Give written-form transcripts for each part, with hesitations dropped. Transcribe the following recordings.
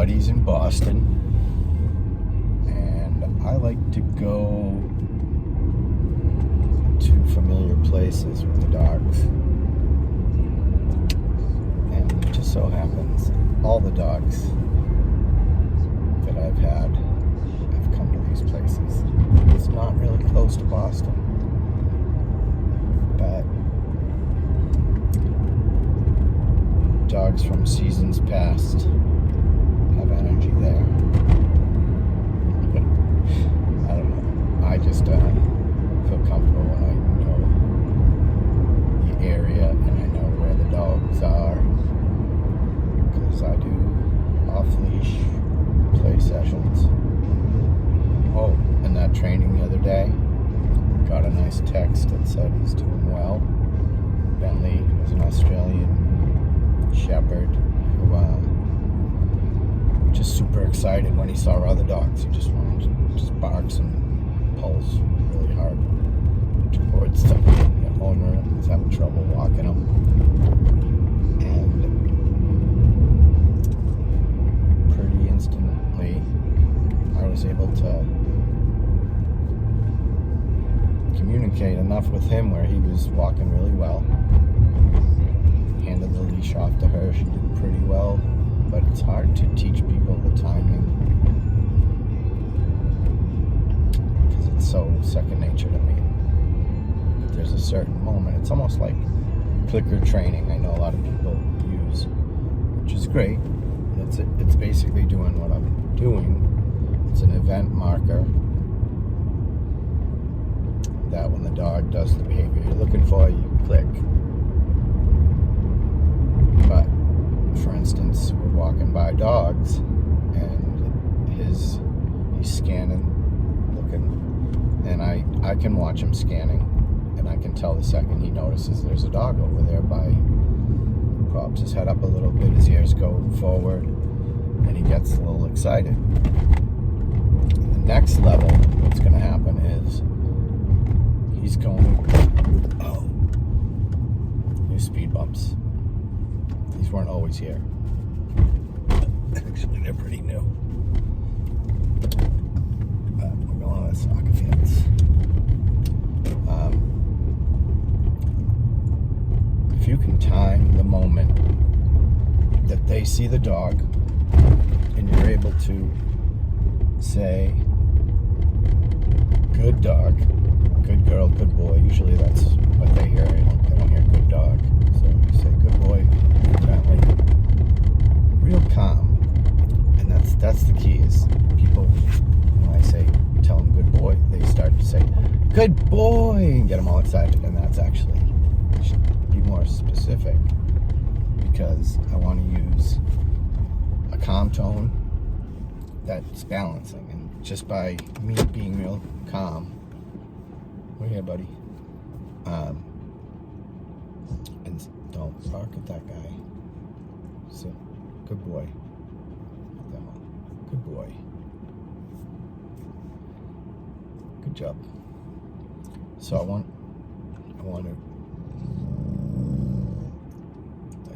buddies in Boston, and I like to go to familiar places with the dogs. And it just so happens all the dogs that I've had have come to these places. It's not really close to Boston, but dogs from seasons past have energy there. I don't know. I just feel comfortable when I know the area and I know where the dogs are, because I do off-leash play sessions. Oh, and that training the other day, got a nice text that said he's doing well. Bentley is an Australian shepherd who just super excited when he saw other dogs. He just wanted to just barks and pulls really hard towards the owner who's having trouble walking him. And pretty instantly I was able to communicate enough with him where he was walking really well. Handed the leash off to her. She did pretty well, but it's hard to teach people the timing because it's so second nature to me. There's a certain moment. It's almost like clicker training. I know a lot of people use, which is great. It's basically doing what I'm doing. It's an event marker that when the dog does the behavior you're looking for, you click. But for instance, we're walking by dogs and he's scanning, looking, and I can watch him scanning, and I can tell the second he notices there's a dog over there by, props his head up a little bit, his ears go forward, and he gets a little excited. The next level, what's going to happen is he's going, new speed bumps. These weren't always here. Actually, they're pretty new. But we're going on a soccer fence. If you can time the moment that they see the dog and you're able to say, good dog, good girl, good boy. Usually that's what they hear. They don't hear good dog. So you say good boy, gently, real calm. And that's the key is people, when I say tell them good boy, they start to say good boy and get them all excited. And that's actually, I should be more specific because I want to use a calm tone that's balancing. And just by me being real calm, we're here, buddy. And don't bark at that guy. So, good boy. Good boy. Good job. So I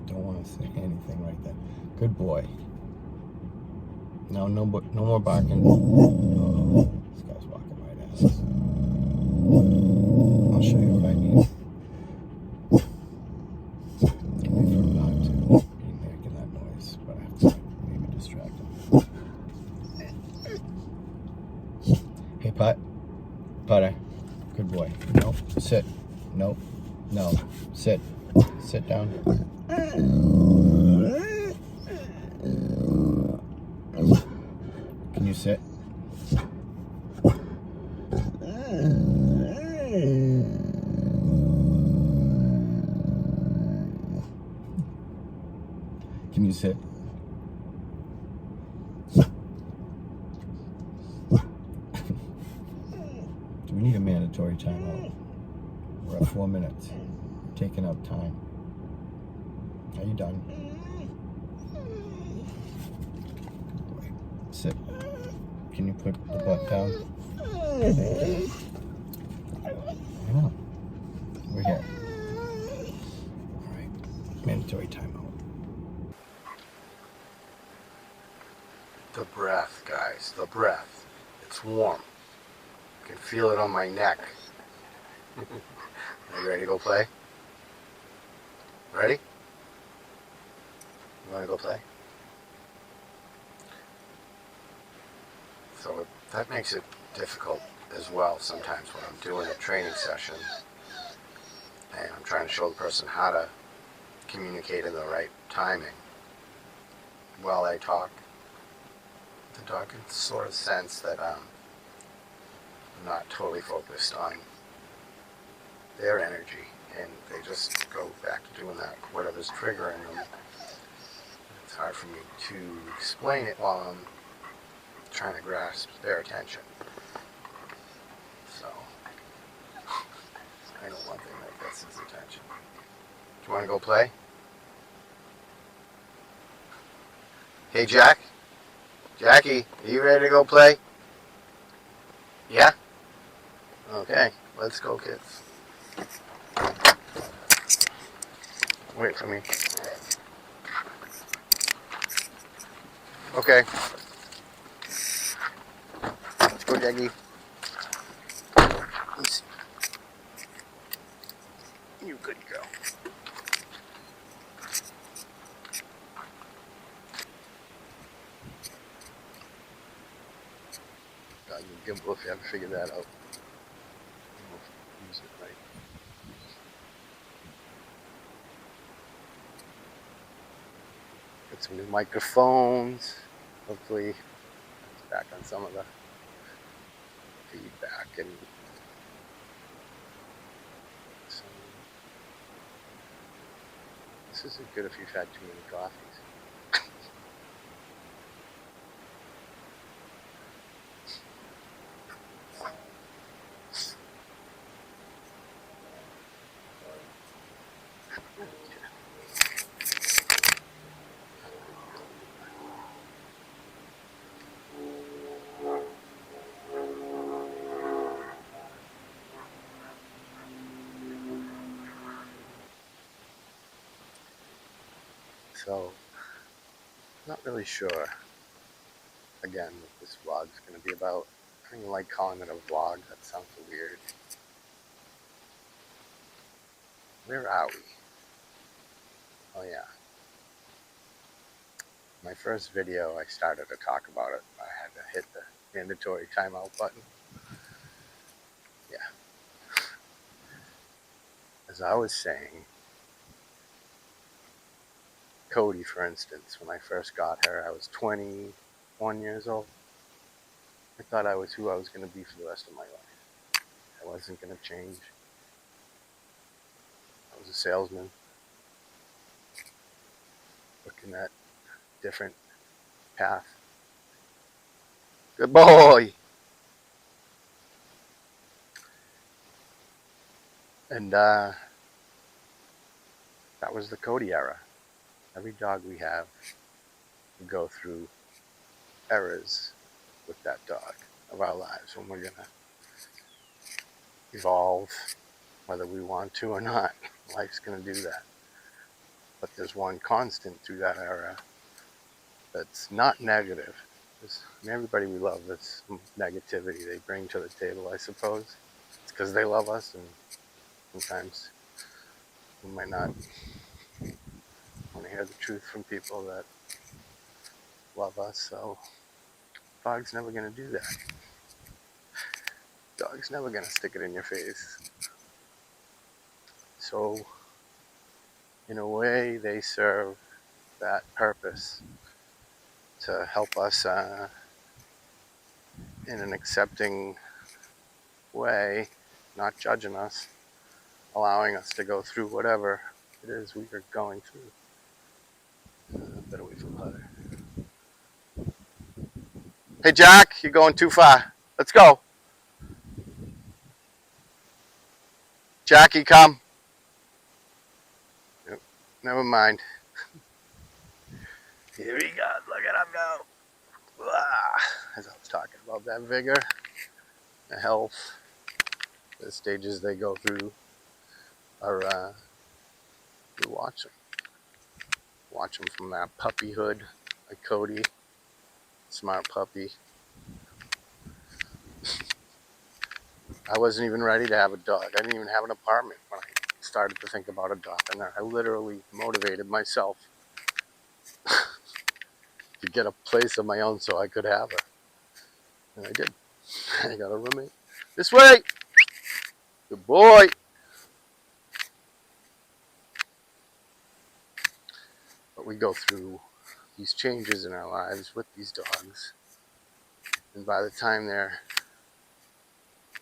don't want to say anything right then. Good boy. No more barking. Oh, this guy's walking right at us. I'll show you what I mean. From not to be making that noise, but I have to maybe distract him. Hey, Putter. Good boy. Nope. Sit. Nope. No. Sit. Sit down. Can you sit? Can you sit? Do we need a mandatory timeout? We're at 4 minutes. Taking up time. Are you done? Sit. Can you put the butt down? I know. We're here. Alright. Mandatory timeout. The breath, guys, the breath. It's warm. I can feel it on my neck. Are you ready to go play? Ready? You want to go play? So that makes it difficult as well sometimes when I'm doing a training session and I'm trying to show the person how to communicate in the right timing while I talk. The dog can sort of sense that I'm not totally focused on their energy, and they just go back to doing that, whatever's triggering them. It's hard for me to explain it while I'm trying to grasp their attention. So, I know one thing that gets his attention. Do you want to go play? Hey, Jack? Jackie, are you ready to go play? Yeah? Okay, let's go, kids. Wait for me. Okay. Let's go, Jackie. Let's see. You good girl. God, you gimbal if you haven't figured that out. Use it right. Got some new microphones. Hopefully, it's back on some of the feedback and some. This isn't good if you've had too many coffees. So, not really sure, again, what this vlog is going to be about. I don't even like calling it a vlog. That sounds so weird. Where are we? Oh, yeah. My first video, I started to talk about it. I had to hit the mandatory timeout button. Yeah. As I was saying, Cody, for instance, when I first got her, I was 21 years old. I thought I was who I was going to be for the rest of my life. I wasn't going to change. I was a salesman, looking at different path. Good boy! And that was the Cody era. Every dog we have, we go through eras with that dog of our lives when we're going to evolve, whether we want to or not. Life's going to do that. But there's one constant through that era that's not negative. Everybody we love, that's negativity they bring to the table, I suppose. It's because they love us, and sometimes we might not want to hear the truth from people that love us. So dog's never going to do that. Dog's never going to stick it in your face. So in a way, they serve that purpose to help us in an accepting way, not judging us, allowing us to go through whatever it is we are going through. Better wait for the putter. Hey Jack, you're going too far. Let's go. Jackie, come. Nope, never mind. Here he goes. Look at him go. As I was talking about that vigor, the health, the stages they go through are, we watch them. Watch them from that puppyhood, like Cody, Smart puppy. I wasn't even ready to have a dog. I didn't even have an apartment when I started to think about a dog. And I literally motivated myself to get a place of my own so I could have her. And I did. I got a roommate. This way! Good boy! But we go through these changes in our lives with these dogs. And by the time they're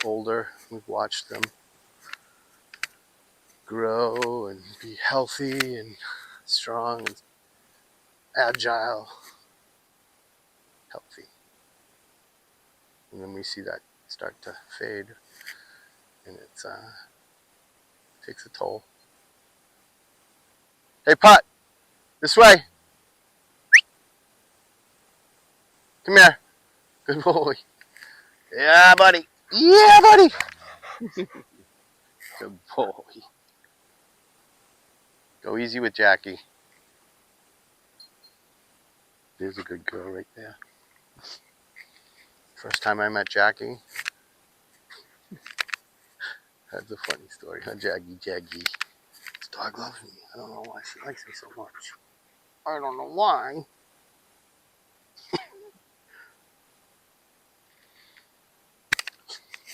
older, we've watched them grow and be healthy and strong and agile, healthy. And then we see that start to fade, and it takes a toll. Hey, Putt, this way. Come here. Good boy. Yeah, buddy. Yeah, buddy. Good boy. Go easy with Jackie. There's a good girl right there. First time I met Jackie, that's a funny story. Huh, Jackie? This dog loves me. I don't know why she likes me so much. I don't know why.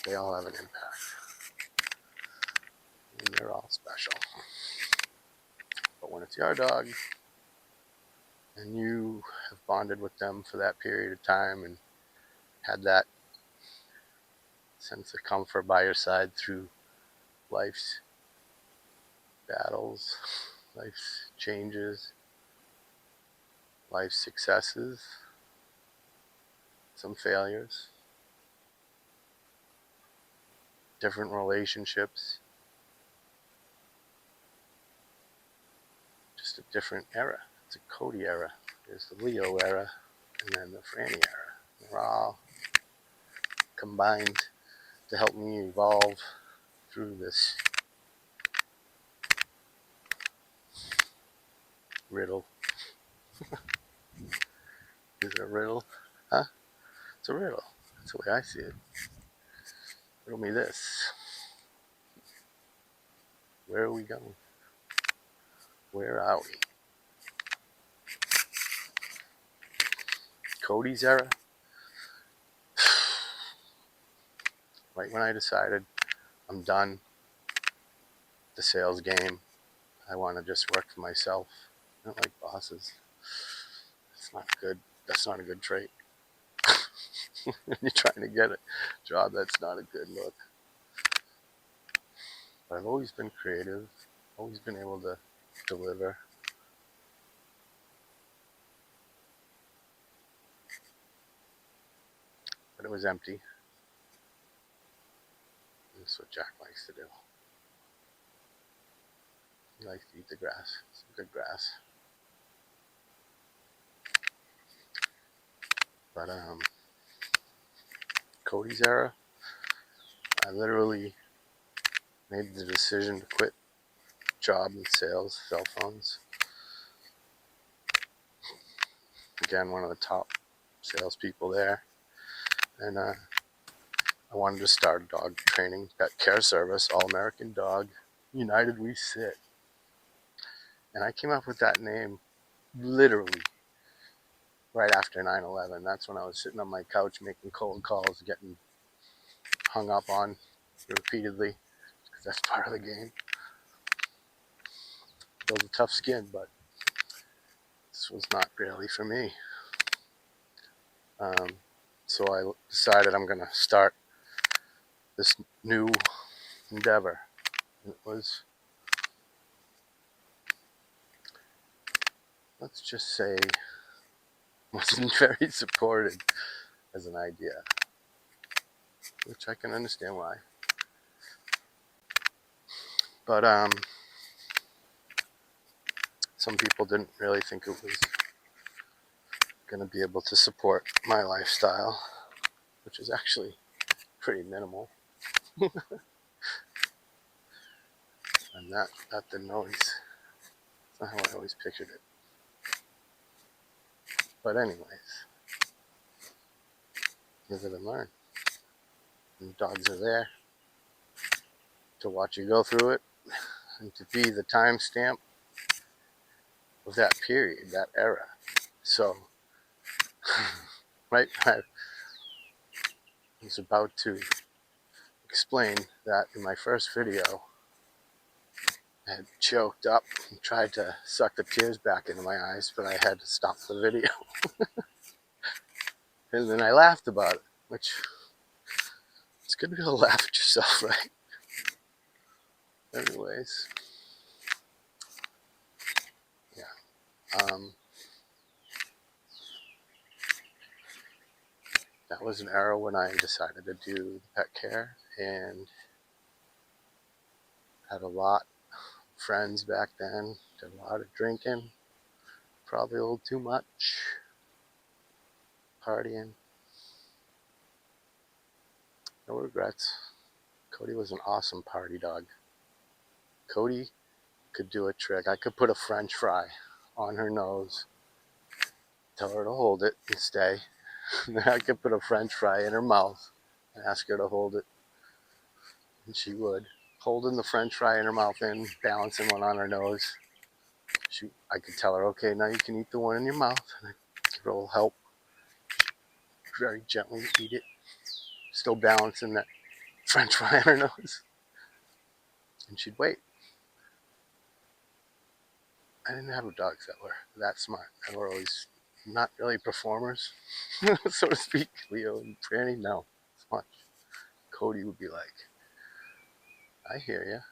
They all have an impact. And they're all special. But when it's your dog, and you have bonded with them for that period of time and had that sense of comfort by your side through life's battles, life's changes, life's successes, some failures, different relationships, just a different era. It's a Cody era. There's the Leo era, and then the Franny era. They're all combined to help me evolve through this riddle. Is it a riddle? Huh? It's a riddle. That's the way I see it. Riddle me this. Where are we going? Where are we? Cody's era? Right when I decided I'm done the sales game, I want to just work for myself. I don't like bosses. It's not good. That's not a good trait. You're trying to get a job, that's not a good look. But I've always been creative, always been able to deliver. But it was empty. That's what Jack likes to do. He likes to eat the grass. Some good grass. But Cody's era, I literally made the decision to quit job in sales, cell phones. Again, one of the top salespeople there. And I wanted to start a dog training, pet care service, All-American Dog, United We Sit. And I came up with that name literally right after 9/11. That's when I was sitting on my couch making cold calls, getting hung up on repeatedly, because that's part of the game. Build a tough skin, but this was not really for me. So I decided I'm going to start this new endeavor. And it was, let's just say, wasn't very supported as an idea, which I can understand why. But some people didn't really think it was going to be able to support my lifestyle, which is actually pretty minimal. And not the noise. It's not how I always pictured it. But anyways, live and learn. And dogs are there to watch you go through it and to be the timestamp of that period, that era. So, right, I was about to explain that in my first video. I had choked up and tried to suck the tears back into my eyes, but I had to stop the video. And then I laughed about it, which it's good to be able to laugh at yourself, right? Anyways, yeah. That was an era when I decided to do pet care and had a lot of friends back then, did a lot of drinking, probably a little too much, partying. No regrets. Cody was an awesome party dog. Cody could do a trick. I could put a French fry on her nose, tell her to hold it and stay. Then I could put a French fry in her mouth and ask her to hold it, and she would. Holding the French fry in her mouth and balancing one on her nose. I could tell her, okay, now you can eat the one in your mouth, and I'd give her a little help. Very gently eat it, still balancing that French fry on her nose. And she'd wait. I didn't have dogs that were that smart. They were always not really performers, so to speak. Leo and Franny, no, as much. Cody would be like, I hear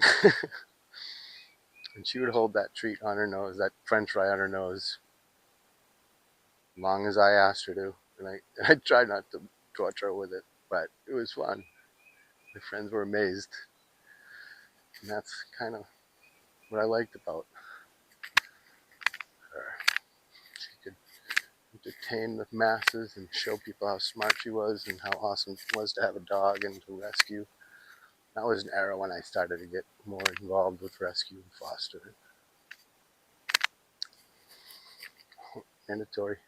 ya. And she would hold that treat on her nose, that French fry on her nose, as long as I asked her to. And I tried not to torture her with it, but it was fun. My friends were amazed. And that's kind of what I liked about her. She could entertain the masses and show people how smart she was and how awesome it was to have a dog and to rescue. That was an era when I started to get more involved with rescue and foster. Mandatory.